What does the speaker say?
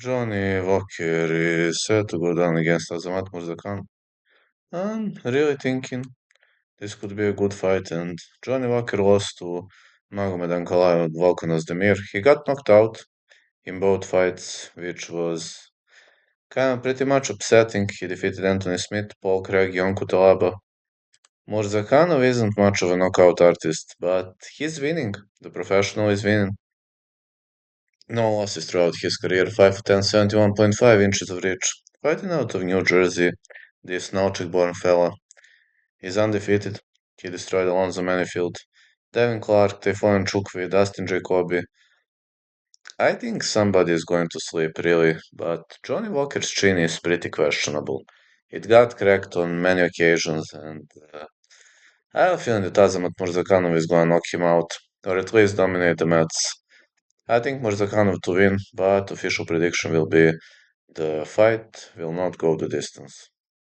Johnny Walker is set to go down against Azamat Murzakan. I'm really thinking this could be a good fight, and Johnny Walker lost to Magomed Ankalaev Volkan Ozdemir. He got knocked out in both fights, which was kind of pretty much upsetting. He defeated Anthony Smith, Paul Craig, Jon Kutalaba. Murzakanov isn't much of a knockout artist, but he's winning. The professional is winning. No losses throughout his career, 5'10", 71.5 inches of reach. Fighting out of New Jersey, this Nalchik-born fella is undefeated. He destroyed Alonzo Manifield, Devin Clark, Teflon Chukwi, Dustin Jacoby. I think somebody is going to sleep, really, but Johnny Walker's chin is pretty questionable. It got cracked on many occasions, and I have a feeling that Azamat Murzakanov is going to knock him out, or at least dominate the mats. I think Murzakanov to win, but official prediction will be the fight will not go the distance.